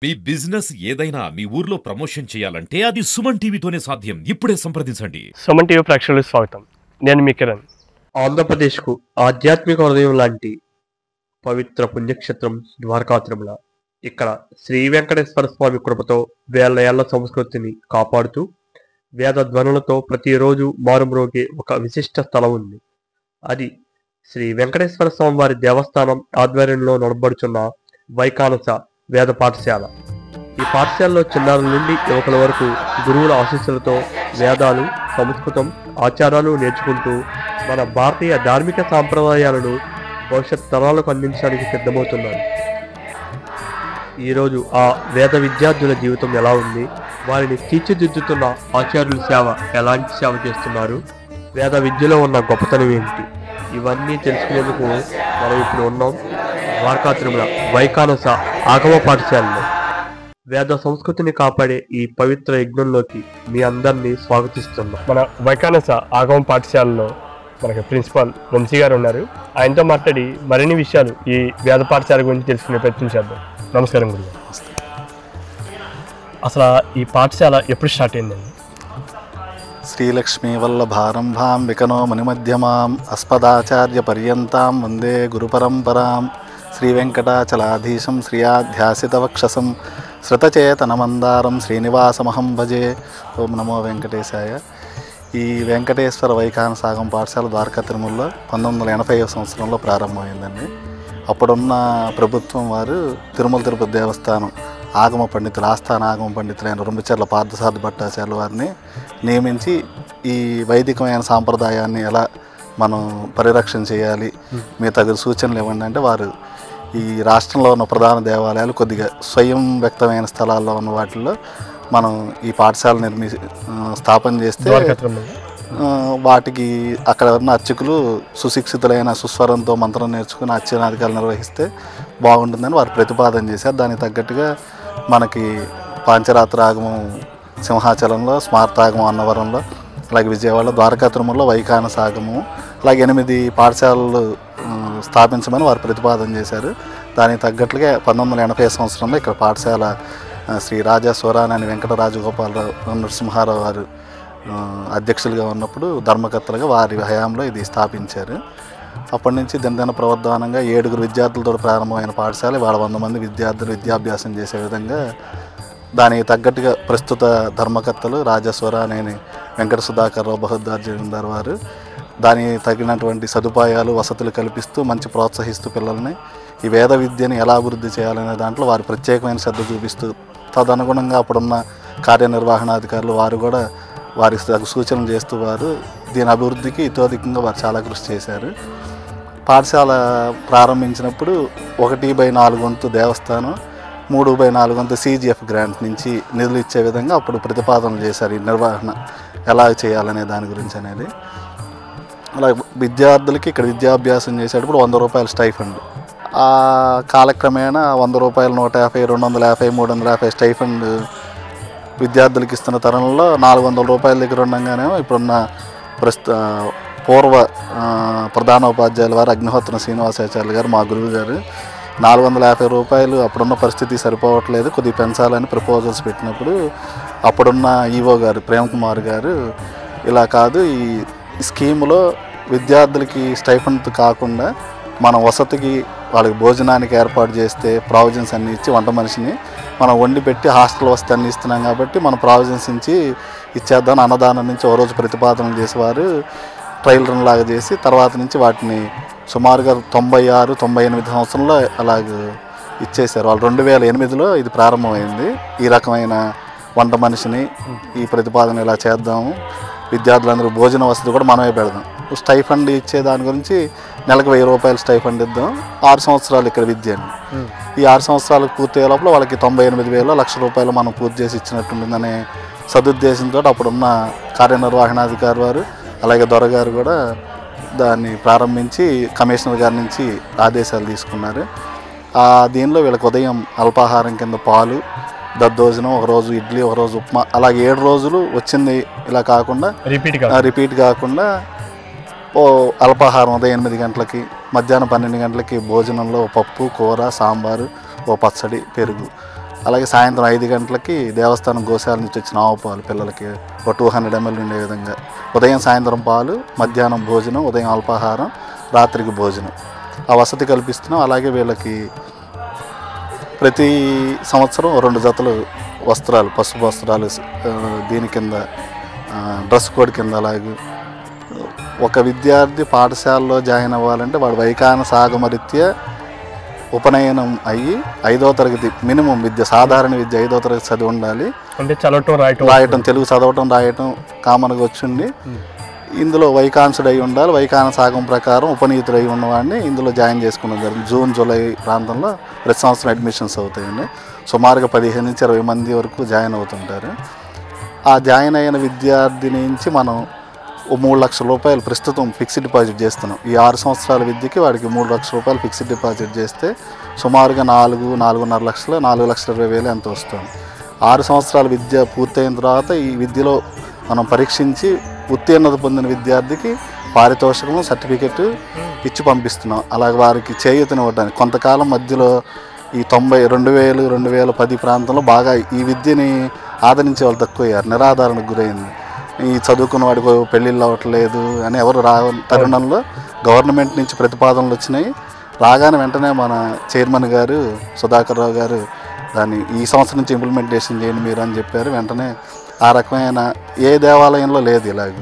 మీ business ఏదైనా మీ ఊర్లో promotion చేయాలంటే అది సుమన్ టీవీతోనే సాధ్యం. ఇప్పుడే సంప్రదించండి. సుమన్ టీవీ ప్రేక్షకులకు స్వాగతం. నేను మీ కిరణ్. ఆంధ్రప్రదేశ్కు ఆధ్యాత్మిక హృదయం లాంటి పవిత్ర పుణ్యక్షేత్రం ద్వారకా తిరుమల. ఇక్కడ శ్రీ వెంకటేశ్వర స్వామి కృపతో వేల ఏళ్ల సంస్కృతిని కాపాడుతూ వేద ధ్వనులతో ప్రతిరోజు మారుమ్రోగే ఒక విశిష్ట స్థలం ఉంది. అది శ్రీ వెంకటేశ్వర స్వామి వారి దేవస్థానం ఆధ్వర్యంలో నడబడుచున్న వైకానస వేద పాఠశాల. ఈ పాఠశాలలో చిన్నారుల నుండి యువకుల వరకు గురువుల ఆశీస్సులతో వేదాలు, సంస్కృతం, ఆచారాలు నేర్చుకుంటూ మన భారతీయ ధార్మిక సాంప్రదాయాలను భవిష్యత్ తరాలకు అందించడానికి సిద్ధమవుతున్నారు. ఈరోజు ఆ వేద విద్యార్థుల జీవితం ఎలా ఉంది, వారిని తీర్చిదిద్దుతున్న ఆచార్యుల సేవ ఎలాంటి సేవ చేస్తున్నారు, వేద విద్యలో ఉన్న గొప్పతనం ఏమిటి, ఇవన్నీ తెలుసుకునేందుకు మనం ఇప్పుడు ఉన్నాం ద్వారకా తిరుమల వైకానస ఆగమ పాఠశాలలో. వేద సంస్కృతిని కాపాడే ఈ పవిత్ర యజ్ఞంలోకి మీ అందరినీ స్వాగతిస్తున్నాం. మన వైకానస ఆగమ పాఠశాలలో మనకి ప్రిన్సిపాల్ వంశీ గారు ఉన్నారు. ఆయనతో మాట్లాడి మరిన్ని విషయాలు ఈ వేద పాఠశాల గురించి తెలుసుకునే ప్రయత్నం చేద్దాం. నమస్కారం గురుగారు. అసలు ఈ పాఠశాల ఎప్పుడు స్టార్ట్ అయిందండి? శ్రీలక్ష్మీ వల్లభారంభాం వికనో మణిమధ్యమాం అస్మదాచార్య పర్యంతాం వందే గురుపరంపరాం శ్రీ వెంకటాచలాధీశం శ్రియాధ్యాసితవక్షసం శ్రుతచేతనమందారం శ్రీనివాసమహం భజే. ఓం నమో వెంకటేశాయ. ఈ వెంకటేశ్వర వైకానస ఆగమ పాఠశాల ద్వారకా తిరుమలలో 1980 సంవత్సరంలో ప్రారంభమైందండి. అప్పుడున్న ప్రభుత్వం వారు తిరుమల తిరుపతి దేవస్థానం ఆగమ పండితులు, ఆస్థాన ఆగమ పండితులైన రుంబచర్ల పార్థసారథి భట్టాచార్యుల వారిని నియమించి ఈ వైదికమైన సాంప్రదాయాన్ని ఎలా మనం పరిరక్షణ చేయాలి, మీ తగిన సూచనలు ఇవ్వండి అంటే వారు ఈ రాష్ట్రంలో ఉన్న ప్రధాన దేవాలయాలు కొద్దిగా స్వయం వ్యక్తమైన స్థలాల్లో ఉన్న వాటిల్లో మనం ఈ పాఠశాల స్థాపన చేస్తే వాటికి అక్కడ ఉన్న అర్చకులు సుశిక్షితులైన సుస్వరంతో మంత్రం నేర్చుకుని అర్చనాధికారులు నిర్వహిస్తే బాగుంటుందని వారు ప్రతిపాదన చేశారు. దానికి తగ్గట్టుగా మనకి పాంచరాత్ర ఆగమం సింహాచలంలో, స్మార్తాగమం అన్నవరంలో, అలాగే విజయవాడలో, ద్వారకా తిరుమలలో వైకానస ఆగమం, అలాగే 8 పాఠశాలలు స్థాపించమని వారు ప్రతిపాదన చేశారు. దానికి తగ్గట్లుగా 1980 సంవత్సరంలో ఇక్కడ పాఠశాల శ్రీ రాజా సోరానాని వెంకట రాజగోపాలరావు నరసింహారావు వారు అధ్యక్షులుగా ఉన్నప్పుడు ధర్మకర్తలుగా వారి హయాంలో ఇది స్థాపించారు. అప్పటి నుంచి దినదిన ప్రవర్ధమానంగా 7 విద్యార్థులతో ప్రారంభమైన పాఠశాల ఇవాళ 100 మంది విద్యార్థులు విద్యాభ్యాసం చేసే విధంగా దానికి తగ్గట్టుగా ప్రస్తుత ధర్మకర్తలు రాజా సోరానేని వెంకట సుధాకర్ రావు బహుద్దార్ జమీందార్ వారు దానికి తగినటువంటి సదుపాయాలు, వసతులు కల్పిస్తూ మంచి ప్రోత్సహిస్తూ పిల్లల్ని ఈ వేద విద్యని ఎలా అభివృద్ధి చేయాలనే దాంట్లో వారు ప్రత్యేకమైన శ్రద్ధ చూపిస్తూ తదనుగుణంగా అప్పుడున్న కార్యనిర్వహణాధికారులు వారు కూడా వారి సూచనలు చేస్తూ వారు దీని అభివృద్ధికి ఇతోధికంగా వారు చాలా కృషి చేశారు. పాఠశాల ప్రారంభించినప్పుడు 1/4 వంతు దేవస్థానం, 3/4 వంతు CGF గ్రాంట్ నుంచి నిధులు ఇచ్చే విధంగా అప్పుడు ప్రతిపాదనలు చేశారు. ఈ నిర్వహణ ఎలా చేయాలనే దాని గురించి అనేది. అలాగే విద్యార్థులకి ఇక్కడ విద్యాభ్యాసం చేసేటప్పుడు 100 రూపాయల స్టైఫండ్, ఆ కాలక్రమేణా 100 రూపాయలు, 150, 250, 350 స్టైఫండ్ విద్యార్థులకి ఇస్తున్న తరుణంలో 400 రూపాయల దగ్గర ఉండగానే ఇప్పుడున్న పూర్వ ప్రధానోపాధ్యాయుల వారు అగ్నిహోత్రం శ్రీనివాసాచార్యులు గారు, మా గురువు గారు, 450 రూపాయలు అప్పుడున్న పరిస్థితి సరిపోవట్లేదు, కొద్దిగా పెంచాలని ప్రపోజల్స్ పెట్టినప్పుడు అప్పుడున్న ఈవో గారు ప్రేమ్ కుమార్ గారు ఇలా కాదు, ఈ స్కీములో విద్యార్థులకి స్టైఫండ్ కాకుండా మనం వసతికి వాళ్ళకి భోజనానికి ఏర్పాటు చేస్తే ప్రావిజన్స్ అన్నీ ఇచ్చి వంట మనిషిని మనం వండి పెట్టి హాస్టల్ వసతి అన్నీ ఇస్తున్నాం కాబట్టి మనం ప్రావిజన్స్ ఇచ్చి ఇచ్చేద్దాం అన్నదానం నుంచి ఓ రోజు ప్రతిపాదనలు చేసేవారు. ట్రయల్ రన్ లాగా చేసి తర్వాత నుంచి వాటిని సుమారుగా 96, 98 సంవత్సరంలో అలాగే ఇచ్చేశారు. వాళ్ళు 2008లో ఇది ప్రారంభమైంది. ఈ రకమైన వంట మనిషిని ఈ ప్రతిపాదన ఇలా చేద్దాము, విద్యార్థులందరూ భోజన వసతి కూడా మనమే పెడదాం, స్టైఫండ్ ఇచ్చే దాని గురించి నెలకు 1000 రూపాయలు స్టైఫండ్ ఇద్దాం, 6 సంవత్సరాలు ఇక్కడ విద్య అండి. ఈ 6 సంవత్సరాలకు పూర్తి అయ్యే లోపల వాళ్ళకి 98,000, 1,00,000 రూపాయలు మనం పూర్తి చేసి ఇచ్చినట్టుంటుందనే సదుద్దేశంతో అప్పుడున్న కార్యనిర్వహణాధికారి వారు అలాగే దొరగారు కూడా దాన్ని ప్రారంభించి కమిషనర్ గారి నుంచి ఆదేశాలు తీసుకున్నారు. దీనిలో వీళ్ళకి ఉదయం అల్పాహారం కింద పాలు, దద్దోజనం, ఒకరోజు ఇడ్లీ, ఒకరోజు ఉప్మా, అలాగే 7 రోజులు వచ్చింది ఇలా కాకుండా రిపీట్ కాకుండా ఓ అల్పాహారం ఉదయం 8 గంటలకి, మధ్యాహ్నం 12 గంటలకి భోజనంలో పప్పు, కూర, సాంబారు, ఓ పచ్చడి, పెరుగు, అలాగే సాయంత్రం 5 గంటలకి దేవస్థానం గోశాల నుంచి వచ్చిన ఆవు పాలు పిల్లలకి ఒక 200 ml ఉండే విధంగా ఉదయం సాయంత్రం పాలు, మధ్యాహ్నం భోజనం, ఉదయం అల్పాహారం, రాత్రికి భోజనం ఆ వసతి కల్పిస్తున్నాం. అలాగే వీళ్ళకి ప్రతి సంవత్సరం 2 జతలు వస్త్రాలు, పసుపు వస్త్రాలు దీని కింద డ్రెస్ కోడ్ కింద. అలాగే ఒక విద్యార్థి పాఠశాలలో జాయిన్ అవ్వాలంటే వాడు వైఖాన సాగమరీత్యా ఉపనయనం అయ్యి 5వ తరగతి మినిమం విద్య, సాధారణ విద్య 5వ తరగతి చదివి ఉండాలి. అంటే చదవటం రాయటం తెలుగు చదవటం రాయటం కామన్గా వచ్చిండి. ఇందులో వైకాంసుడు అయి ఉండాలి. వైకాన సాగం ప్రకారం ఉపనీతుడు అయి ఉన్నవాడిని ఇందులో జాయిన్ చేసుకున్నది జరిగింది. జూన్, జూలై ప్రాంతంలో ప్రతి సంవత్సరం అడ్మిషన్స్ అవుతాయండి. సుమారుగా 15 నుంచి 20 మంది వరకు జాయిన్ అవుతుంటారు. ఆ జాయిన్ అయిన విద్యార్థి నుంచి మనం 3 లక్షల రూపాయలు ప్రస్తుతం ఫిక్స్డ్ డిపాజిట్ చేస్తున్నాం. ఈ 6 సంవత్సరాల విద్యకి వాడికి 3 లక్షల రూపాయలు ఫిక్స్డ్ డిపాజిట్ చేస్తే సుమారుగా 4.5 లక్షలు, 4,20,000 ఎంత వస్తుంది. 6 సంవత్సరాల విద్య పూర్తయిన తర్వాత ఈ విద్యలో మనం పరీక్షించి ఉత్తీర్ణత పొందిన విద్యార్థికి పారితోషికము, సర్టిఫికెట్ ఇచ్చి పంపిస్తున్నాం. అలాగే వారికి చేయూతనివ్వడానికి కొంతకాలం మధ్యలో ఈ 2000, 2010 ప్రాంతంలో బాగా ఈ విద్యని ఆదరించే వాళ్ళు తక్కువయ్యారు, నిరాధారణకు గురైంది. ఈ చదువుకున్న వాడికి పెళ్ళిళ్ళు అవ్వట్లేదు అని ఎవరు తరుణంలో గవర్నమెంట్ నుంచి ప్రతిపాదనలు వచ్చినాయి. రాగానే వెంటనే మన చైర్మన్ గారు సుధాకర్ రావు గారు దాన్ని ఈ సంవత్సరం నుంచి ఇంప్లిమెంటేషన్ చేయండి మీరు అని చెప్పారు. వెంటనే ఆ రకమైన ఏ దేవాలయంలో లేదు. ఇలాగ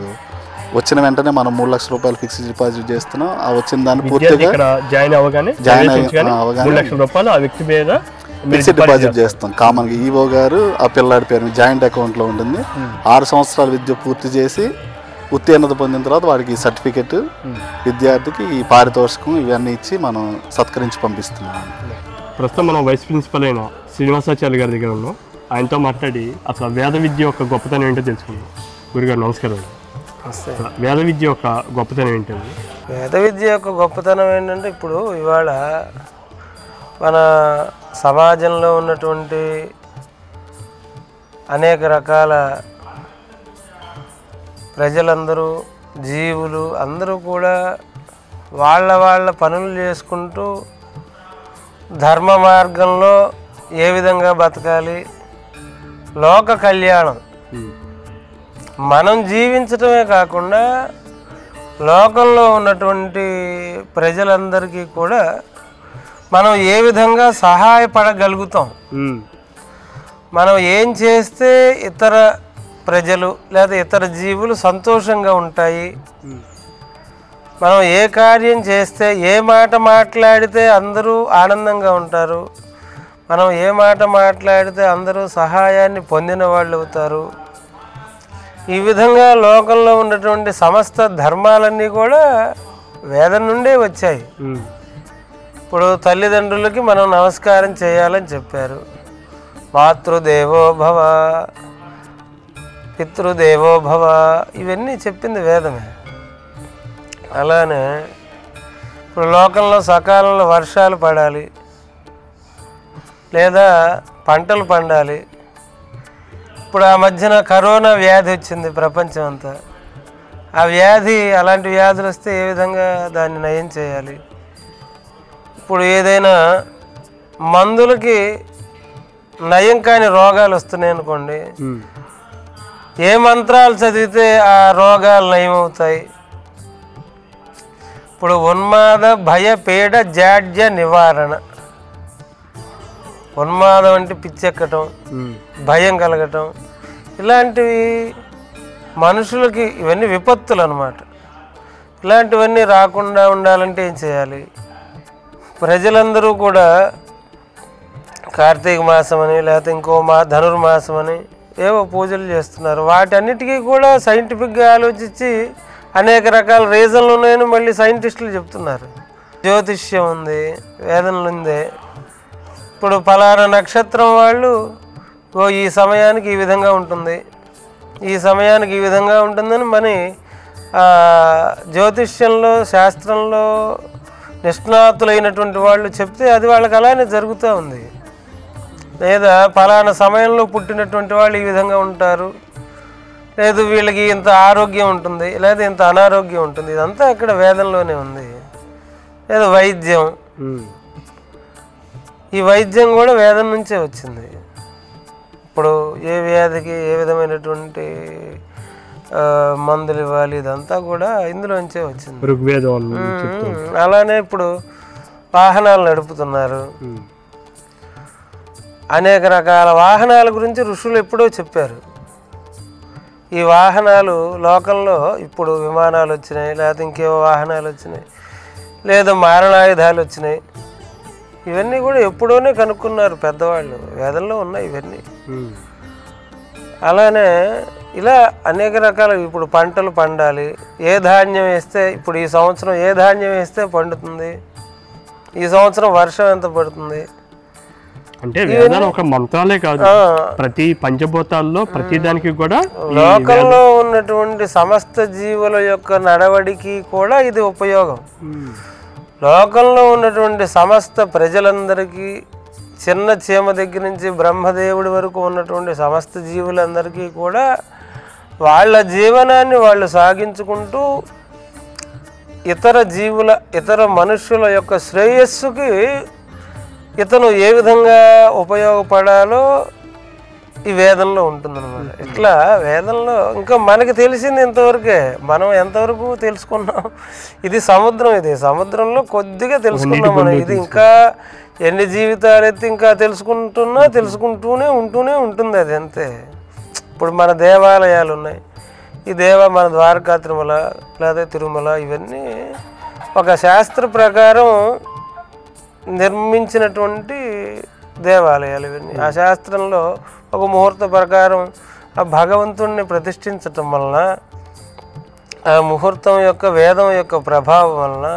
వచ్చిన వెంటనే మనం 3 లక్షల రూపాయలు ఫిక్స్డ్ డిపాజిట్ చేస్తున్నాం. ఆ వచ్చిన దాన్ని పూర్తిగా జాయిన్ అవగానే 3 లక్షల రూపాయలు ఆ వ్యక్తి మీద ఫిక్స్డ్ డిపాజిట్ చేస్తాం. కామన్గా ఈవో గారు ఆ పిల్లాడి పేరు జాయింట్ అకౌంట్లో ఉంటుంది. 6 సంవత్సరాల విద్య పూర్తి చేసి ఉత్తీర్ణత పొందిన తర్వాత వాడికి సర్టిఫికెట్, విద్యార్థికి ఈ పారితోషికం ఇవన్నీ ఇచ్చి మనం సత్కరించి పంపిస్తున్నాం. ప్రస్తుతం మనం వైస్ ప్రిన్సిపల్ అయిన శ్రీనివాసాచార్య గారి దగ్గర ఉన్నాం. ఆయనతో మాట్లాడి అసలు వేద విద్య యొక్క గొప్పతనం ఏంటో తెలుసుకుందాం. గురుగారు నమస్కారం. వేద విద్య యొక్క గొప్పతనం ఏంటండి? వేద విద్య యొక్క గొప్పతనం ఏంటంటే ఇప్పుడు ఇవాళ మన సమాజంలో ఉన్నటువంటి అనేక రకాల ప్రజలందరూ, జీవులు అందరూ కూడా వాళ్ళ పనులు చేసుకుంటూ ధర్మ మార్గంలో ఏ విధంగా బతకాలి, లోక కళ్యాణం, మనం జీవించటమే కాకుండా లోకంలో ఉన్నటువంటి ప్రజలందరికీ కూడా మనం ఏ విధంగా సహాయపడగలుగుతాం, మనం ఏం చేస్తే ఇతర ప్రజలు లేదా ఇతర జీవులు సంతోషంగా ఉంటాయి, మనం ఏ కార్యం చేస్తే ఏ మాట మాట్లాడితే అందరూ ఆనందంగా ఉంటారు, మనం ఏ మాట మాట్లాడితే అందరూ సహాయాన్ని పొందిన వాళ్ళు అవుతారు. ఈ విధంగా లోకంలో ఉన్నటువంటి సమస్త ధర్మాలన్నీ కూడా వేదం నుండే వచ్చాయి. ఇప్పుడు తల్లిదండ్రులకి మనం నమస్కారం చేయాలని చెప్పారు. మాతృదేవో భవ, పితృదేవో భవ, ఇవన్నీ చెప్పింది వేదమే. అలానే ఇప్పుడు లోకంలో సకాలంలో వర్షాలు పడాలి లేదా పంటలు పండాలి. ఇప్పుడు ఆ మధ్యన కరోనా వ్యాధి వచ్చింది ప్రపంచం అంతా. ఆ వ్యాధి, అలాంటి వ్యాధులు వస్తే ఏ విధంగా దాన్ని నయం చేయాలి? ఇప్పుడు ఏదైనా మందులకి నయం కాని రోగాలు వస్తున్నాయి అనుకోండి, ఏ మంత్రాలు చదివితే ఆ రోగాలు నయం అవుతాయి? ఇప్పుడు ఉన్మాద భయ పీడ జాడ్య నివారణ. ఉన్మాదం అంటే పిచ్చెక్కటం, భయం కలగటం, ఇలాంటివి మనుషులకి ఇవన్నీ విపత్తులు అన్నమాట. ఇలాంటివన్నీ రాకుండా ఉండాలంటే ఏం చేయాలి? ప్రజలందరూ కూడా కార్తీక మాసం అని లేకపోతే ఇంకో ధనుర్మాసం అని ఏవో పూజలు చేస్తున్నారు. వాటన్నిటికీ కూడా సైంటిఫిక్గా ఆలోచించి అనేక రకాల రీజన్లు ఉన్నాయని మళ్ళీ సైంటిస్టులు చెప్తున్నారు. జ్యోతిష్యం ఉంది, వేదనలు ఉంది. ఇప్పుడు ఫలానా నక్షత్రం వాళ్ళు ఈ సమయానికి ఈ విధంగా ఉంటుంది, ఈ సమయానికి ఈ విధంగా ఉంటుందని మన జ్యోతిష్యంలో, శాస్త్రంలో నిష్ణాతులైనటువంటి వాళ్ళు చెప్తే అది వాళ్ళకి అలానే జరుగుతూ ఉంది. లేదా ఫలానా సమయంలో పుట్టినటువంటి వాళ్ళు ఈ విధంగా ఉంటారు, లేదు వీళ్ళకి ఇంత ఆరోగ్యం ఉంటుంది లేదా ఇంత అనారోగ్యం ఉంటుంది. ఇదంతా ఇక్కడ వేదంలోనే ఉంది. లేదా వైద్యం, ఈ వైద్యం కూడా వేదం నుంచే వచ్చింది. ఇప్పుడు ఏ వ్యాధికి ఏ విధమైనటువంటి మందులు ఇవ్వాలి ఇదంతా కూడా ఇందులోంచే వచ్చింది. ఋగ్వేదం. అలానే ఇప్పుడు వాహనాలు నడుపుతున్నారు. అనేక రకాల వాహనాల గురించి ఋషులు ఎప్పుడో చెప్పారు. ఈ వాహనాలు లోకంలో ఇప్పుడు విమానాలు వచ్చినాయి, లేకపోతే ఇంకేవో వాహనాలు వచ్చినాయి, లేదా మారణాయుధాలు వచ్చినాయి. ఇవన్నీ కూడా ఎప్పుడోనే కనుక్కున్నారు పెద్దవాళ్ళు, వేదంలో ఉన్నాయి ఇవన్నీ. అలానే ఇలా అనేక రకాల ఇప్పుడు పంటలు పండాలి, ఏ ధాన్యం వేస్తే ఇప్పుడు ఈ సంవత్సరం ఏ ధాన్యం వేస్తే పండుతుంది, ఈ సంవత్సరం వర్షం ఎంత పడుతుంది, అంటే వేదాలు ఒక మంత్రాలే కాదు, ప్రతి పంచభూతాల్లో ప్రతి దానికి కూడా లోకంలో ఉన్నటువంటి సమస్త జీవుల యొక్క నడవడికి కూడా ఇది ఉపయోగం. లోకంలో ఉన్నటువంటి సమస్త ప్రజలందరికీ, చిన్న చీమ దగ్గర నుంచి బ్రహ్మదేవుడి వరకు ఉన్నటువంటి సమస్త జీవులందరికీ కూడా వాళ్ళ జీవనాన్ని వాళ్ళు సాగించుకుంటూ ఇతర మనుష్యుల యొక్క శ్రేయస్సుకి ఇతను ఏ విధంగా ఉపయోగపడాలో ఈ వేదంలో ఉంటుందన్నమాట. ఇట్లా వేదంలో ఇంకా మనకి తెలిసింది ఇంతవరకే, మనం ఎంతవరకు తెలుసుకున్నాం. ఇది సముద్రం, ఇది సముద్రంలో కొద్దిగా తెలుసుకున్నాం మనం. ఇది ఇంకా ఎన్ని జీవితాలు ఎత్తి ఇంకా తెలుసుకుంటూనే ఉంటుంది అది అంతే. ఇప్పుడు మన దేవాలయాలు ఉన్నాయి, ఈ మన ద్వారకా తిరుమల లేదా తిరుమల, ఇవన్నీ ఒక శాస్త్ర ప్రకారం నిర్మించినటువంటి దేవాలయాలు ఇవన్నీ. ఆ శాస్త్రంలో ఒక ముహూర్త ప్రకారం ఆ భగవంతుడిని ప్రతిష్ఠించటం వలన, ఆ ముహూర్తం యొక్క వేదం యొక్క ప్రభావం వలన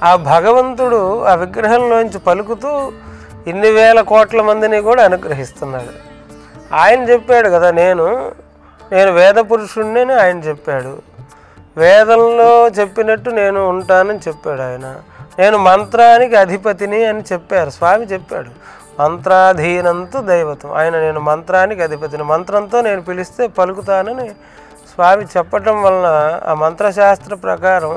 ఆ భగవంతుడు ఆ విగ్రహంలోంచి పలుకుతూ ఇన్ని వేల కోట్ల మందిని కూడా అనుగ్రహిస్తున్నాడు. ఆయన చెప్పాడు కదా, నేను వేద పురుషుణ్ణి అని ఆయన చెప్పాడు. వేదంలో చెప్పినట్టు నేను ఉంటానని చెప్పాడు ఆయన. నేను మంత్రానికి అధిపతిని అని చెప్పారు, స్వామి చెప్పాడు. మంత్రాధీనంతు దైవతం, ఆయన నేను మంత్రానికి అధిపతిని, మంత్రంతో నేను పిలిస్తే పలుకుతానని స్వామి చెప్పటం వలన ఆ మంత్రశాస్త్ర ప్రకారం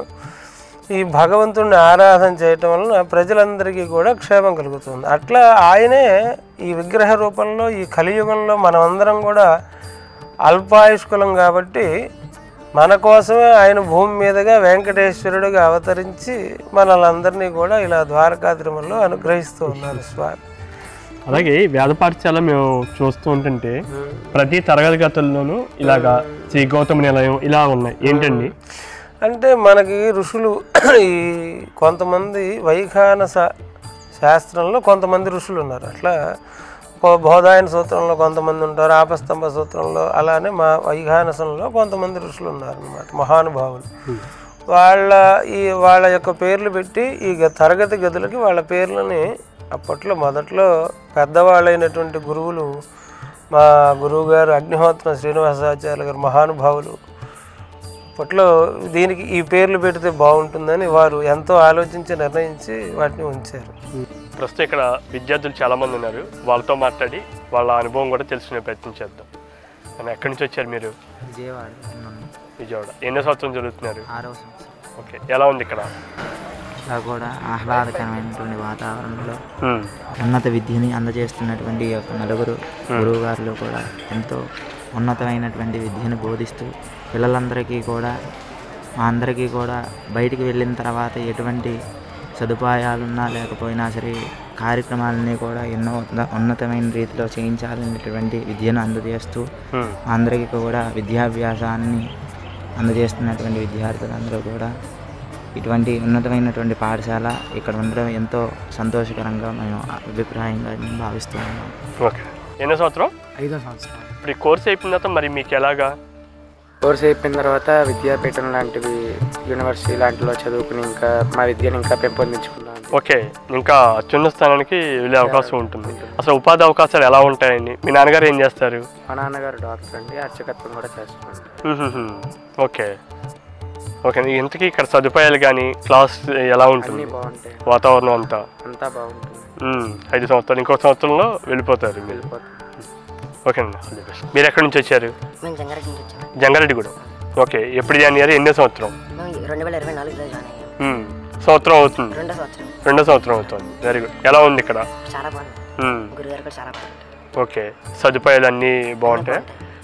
ఈ భగవంతుడిని ఆరాధన చేయటం వలన ప్రజలందరికీ కూడా క్షేమం కలుగుతుంది. అట్లా ఆయనే ఈ విగ్రహ రూపంలో ఈ కలియుగంలో మనమందరం కూడా అల్పాయుష్కులం కాబట్టి మన కోసమే ఆయన భూమి మీదుగా వెంకటేశ్వరుడిగా అవతరించి మనల్ని కూడా ఇలా ద్వారకా తిరుమలలో అనుగ్రహిస్తూ ఉన్నారు స్వామి. అలాగే వేద పాఠశాల మేము చూస్తూ ఉంటుంటే ప్రతి తరగతి గతుల్లోనూ ఇలాగా శ్రీ గౌతమ నిలయం ఇలా ఉన్నాయి. ఏంటండి అంటే మనకి ఋషులు ఈ కొంతమంది వైఖానస శాస్త్రంలో కొంతమంది ఋషులు ఉన్నారు. అట్లా బోధాయన సూత్రంలో కొంతమంది ఉంటారు, ఆపస్తంభ సూత్రంలో, అలానే మా వైఖానసంలో కొంతమంది ఋషులు ఉన్నారన్నమాట, మహానుభావులు. వాళ్ళ యొక్క పేర్లు పెట్టి ఈ తరగతి గదులకి వాళ్ళ పేర్లని అప్పట్లో మొదట్లో పెద్దవాళ్ళైనటువంటి గురువులు, మా గురువు గారు అగ్నిహోత్రం శ్రీనివాసాచార్య గారు మహానుభావులు, అప్పట్లో దీనికి ఈ పేర్లు పెడితే బాగుంటుందని వారు ఎంతో ఆలోచించి నిర్ణయించి వాటిని ఉంచారు. ప్రస్తుతం ఇక్కడ విద్యార్థులు చాలామంది ఉన్నారు, వాళ్ళతో మాట్లాడి వాళ్ళ అనుభవం కూడా తెలుసుకునే ప్రయత్నం చేద్దాం. ఎక్కడి నుంచి వచ్చారు మీరు? విజయవాడ. ఎన్నో సంవత్సరం చదువుతున్నారు? 6వ సంవత్సరం. ఓకే, ఎలా ఉంది ఇక్కడ? ఇలా కూడా ఆహ్లాదకరమైనటువంటి వాతావరణంలో ఉన్నత విద్యని అందజేస్తున్నటువంటి ఈ యొక్క నలుగురు గురువు గారులు కూడా ఎంతో ఉన్నతమైనటువంటి విద్యను బోధిస్తూ పిల్లలందరికీ కూడా, మా అందరికీ కూడా బయటికి వెళ్ళిన తర్వాత ఎటువంటి సదుపాయాలున్నా లేకపోయినా సరే కార్యక్రమాలని కూడా ఎన్నో ఉన్నతమైన రీతిలో చేయించాలనేటువంటి విద్యను అందజేస్తూ అందరికీ కూడా విద్యాభ్యాసాన్ని అందజేస్తున్నటువంటి విద్యార్థులందరూ కూడా ఇటువంటి ఉన్నతమైనటువంటి పాఠశాల ఇక్కడ ఉండడం ఎంతో సంతోషకరంగా మేము అభిప్రాయంగా భావిస్తూ ఉన్నాం. ఓకే, ఎన్నో సంవత్సరం? 5వ సంవత్సరం. ఇప్పుడు ఈ కోర్స్ అయిపోయిన తర్వాత మరి మీకు ఎలాగా? కోర్స్ అయిపోయిన తర్వాత విద్యాపీఠం లాంటివి, యూనివర్సిటీ లాంటిలో చదువుకుని ఇంకా మా విద్యను ఇంకా పెంపొందించుకున్నాను. ఓకే, ఇంకా అత్యున్న స్థానానికి వెళ్ళే అవకాశం ఉంటుంది. అసలు ఉపాధి అవకాశాలు ఎలా ఉంటాయండి? మీ నాన్నగారు ఏం చేస్తారు? మా నాన్నగారు డాక్టర్ అండి, అర్చకత్వం కూడా చేస్తున్నారు. ఓకే ఓకే, ఇంతకీ ఇక్కడ సదుపాయాలు కానీ క్లాస్ ఎలా ఉంటుంది? బాగుంటాయి, వాతావరణం అంతా బాగుంటుంది. 5 సంవత్సరాలు, ఇంకో సంవత్సరంలో వెళ్ళిపోతారు మీరు. ఓకే అండి, మీరు ఎక్కడి నుంచి వచ్చారు? జంగారెడ్డి కూడా. ఓకే, ఎప్పుడు జాయిన్ అయ్యారు? ఎన్నో సంవత్సరం? 2024లో జాయిన్ అయ్యాను. సంవత్సరం అవుతుంది, 2వ సంవత్సరం. 2వ సంవత్సరం అవుతుంది. Very good. ఎలా ఉంది ఇక్కడ? చాలా బాగుంది, గురుగారు కూడా చాలా బాగుంది. ఓకే, సదుపాయాలు అన్నీ బాగుంటాయి.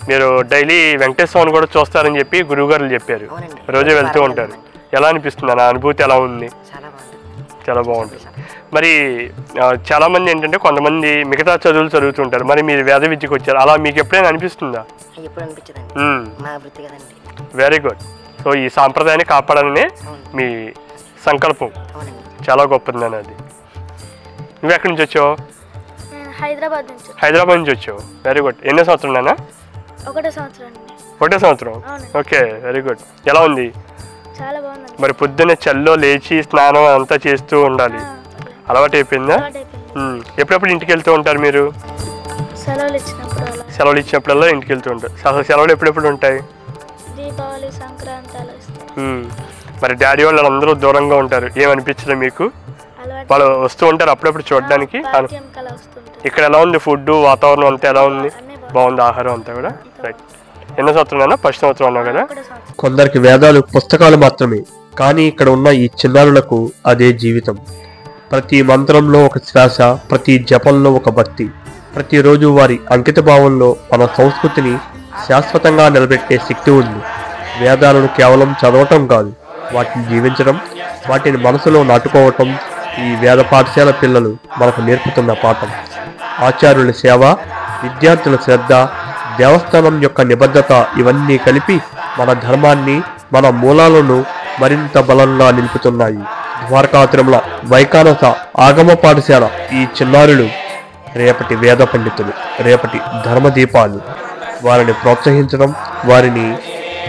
మీరు డైలీ వెంకటేశ్వరని కూడా చూస్తారని చెప్పి గురువుగారు చెప్పారు. అవునండి. రోజు వెళ్తూ ఉంటారు. ఎలా అనిపిస్తుంది? నా అనుభూతి ఎలా ఉంది? చాలా బాగుంటుంది. చాలా బాగుంటుంది. మరి చాలామంది ఏంటంటే కొంతమంది మిగతా చదువులు చదువుతుంటారు, మరి మీరు వేద విద్యకు వచ్చారు, అలా మీకు ఎప్పుడైనా అనిపిస్తుందా? ఎప్పుడు అనిపించదండి, మా వృత్తి కదండి. Very good. సో ఈ సాంప్రదాయాన్ని కాపాడాలనే మీ సంకల్పం. అవునండి. చాలా గొప్పది అది. నువ్వు ఎక్కడి నుంచి వచ్చావు? హైదరాబాద్ నుంచి. హైదరాబాద్ నుంచి వచ్చావు. Very good. ఎన్నో సంవత్సరం నాన్న? ఒకటే సంవత్సరం. ఒకటే సంవత్సరం. Okay, very good. ఎలా ఉంది? చాలా బాగుంది. మరి పొద్దున్నే చల్లో లేచి స్నానం అంతా చేస్తూ ఉండాలి, అలవాటు అయిపోయిందా? ఎప్పుడెప్పుడు ఇంటికి వెళ్తూ ఉంటారు మీరు? సెలవులు ఇచ్చినప్పుడల్లా ఇంటికి వెళ్తూ ఉంటారు. సెలవులు ఎప్పుడెప్పుడు ఉంటాయి? దీపావళి, సంక్రాంతి. మరి డాడీ వాళ్ళు అందరూ దూరంగా ఉంటారు, ఏమనిపించదు మీకు? వాళ్ళు వస్తూ ఉంటారు అప్పుడప్పుడు చూడడానికి. ఇక్కడ ఎలా ఉంది ఫుడ్, వాతావరణం అంతా ఎలా ఉంది? బాగుంది ఆహారం అంతా కూడా? రైట్. ఎన్నో సంవత్సరం అన్నా? ఫస్ట్ సంవత్సరం అన్నావు కదా. కొందరికి వేదాలు పుస్తకాలు మాత్రమే, కానీ ఇక్కడ ఉన్న ఈ చిన్నారులకు అదే జీవితం. ప్రతి మంత్రంలో ఒక శ్వాస, ప్రతి జపంలో ఒక భక్తి. ప్రతిరోజు వారి అంకిత భావంలో మన సంస్కృతిని శాశ్వతంగా నిలబెట్టే శక్తి ఉంది. వేదాలను కేవలం చదవటం కాదు, వాటిని జీవించడం, వాటిని మనసులో నాటుకోవటం ఈ వేద పాఠశాల పిల్లలు మనకు నేర్పుతున్న పాఠం. ఆచార్యుల సేవ, విద్యార్థుల శ్రద్ధ, దేవస్థానం యొక్క నిబద్ధత ఇవన్నీ కలిపి మన ధర్మాన్ని, మన మూలాలను మరింత బలంగా నిలుపుతున్నాయి. ద్వారకా తిరుమల వైకానస ఆగమ పాఠశాల ఈ చిన్నారులు రేపటి వేద పండితులు, రేపటి ధర్మదీపాలు. వారిని ప్రోత్సహించడం,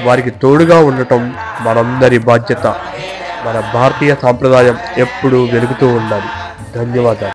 వారికి తోడుగా ఉండటం మనందరి బాధ్యత. మన భారతీయ సాంప్రదాయం ఎప్పుడూ వెలుగుతూ ఉండాలి. ధన్యవాదాలు.